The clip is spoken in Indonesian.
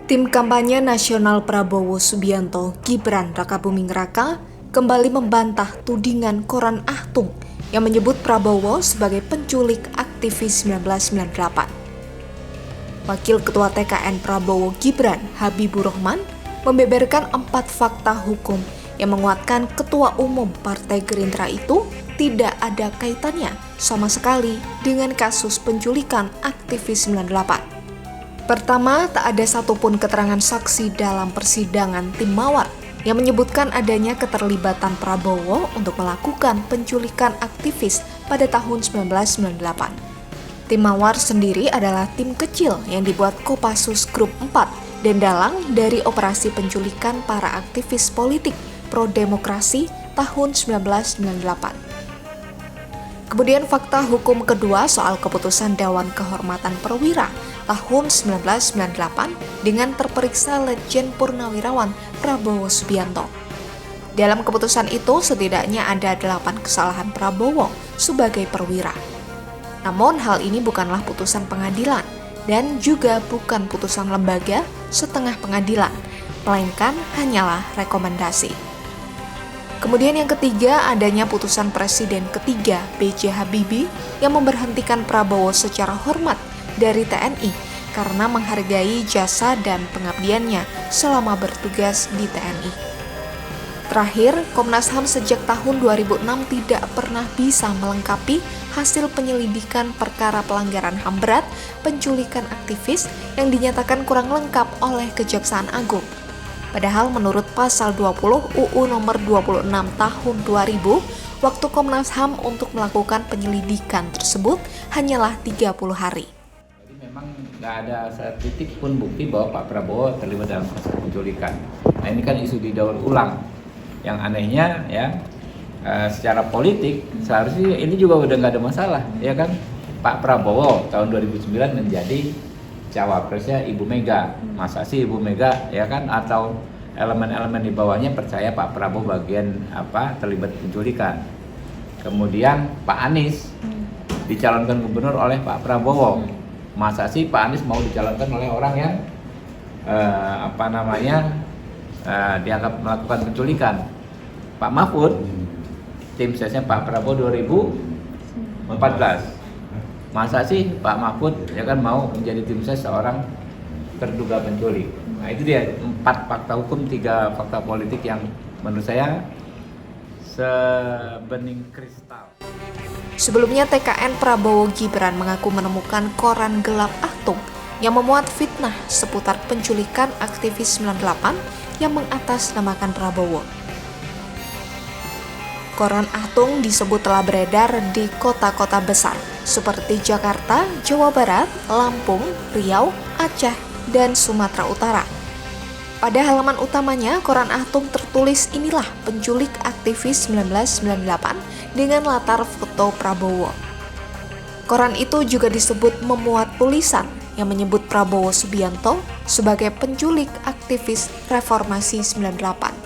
Tim kampanye nasional Prabowo Subianto Gibran Rakabuming Raka kembali membantah tudingan Koran Ahtung yang menyebut Prabowo sebagai penculik aktivis 1998. Wakil Ketua TKN Prabowo Gibran Habibur Rahman membeberkan 4 fakta hukum yang menguatkan Ketua Umum Partai Gerindra itu tidak ada kaitannya sama sekali dengan kasus penculikan aktivis 98. Pertama, tak ada satupun keterangan saksi dalam persidangan tim Mawar yang menyebutkan adanya keterlibatan Prabowo untuk melakukan penculikan aktivis pada tahun 1998. Tim Mawar sendiri adalah tim kecil yang dibuat Kopassus Grup 4 dan dalang dari operasi penculikan para aktivis politik pro-demokrasi tahun 1998. Kemudian fakta hukum kedua soal keputusan Dewan Kehormatan Perwira tahun 1998 dengan terperiksa Letjen Purnawirawan Prabowo Subianto. Dalam keputusan itu setidaknya ada 8 kesalahan Prabowo sebagai perwira. Namun hal ini bukanlah putusan pengadilan dan juga bukan putusan lembaga setengah pengadilan, melainkan hanyalah rekomendasi. Kemudian yang ketiga, adanya putusan Presiden ketiga B.J. Habibie yang memberhentikan Prabowo secara hormat dari TNI karena menghargai jasa dan pengabdiannya selama bertugas di TNI. Terakhir, Komnas HAM sejak tahun 2006 tidak pernah bisa melengkapi hasil penyelidikan perkara pelanggaran HAM berat penculikan aktivis yang dinyatakan kurang lengkap oleh Kejaksaan Agung. Padahal menurut pasal 20 UU nomor 26 tahun 2000, waktu Komnas HAM untuk melakukan penyelidikan tersebut hanyalah 30 hari. Jadi memang nggak ada setitik pun bukti bahwa Pak Prabowo terlibat dalam kasus penculikan. Nah ini kan isu didaur ulang. Yang anehnya ya, secara politik seharusnya ini juga udah nggak ada masalah, ya kan? Pak Prabowo tahun 2009 menjadi cawapresnya Ibu Mega. Masa sih Ibu Mega ya kan atau elemen-elemen di bawahnya percaya Pak Prabowo bagian terlibat penculikan. Kemudian Pak Anies dicalonkan gubernur oleh Pak Prabowo. Masa sih Pak Anies mau dicalonkan oleh orang yang dianggap melakukan penculikan. Pak Mahfud tim sesnya Pak Prabowo 2014. Masa sih Pak Mahfud ya kan mau menjadi tim ses seorang terduga penculik. Nah itu dia 4 fakta hukum, 3 fakta politik yang menurut saya sebening kristal. Sebelumnya TKN Prabowo Gibran mengaku menemukan koran gelap Ahtung yang memuat fitnah seputar penculikan aktivis 98 yang mengatasnamakan Prabowo. Koran Ahtung disebut telah beredar di kota-kota besar seperti Jakarta, Jawa Barat, Lampung, Riau, Aceh, dan Sumatera Utara. Pada halaman utamanya, Koran Ahtung tertulis inilah penculik aktivis 1998 dengan latar foto Prabowo. Koran itu juga disebut memuat tulisan yang menyebut Prabowo Subianto sebagai penculik aktivis reformasi 98.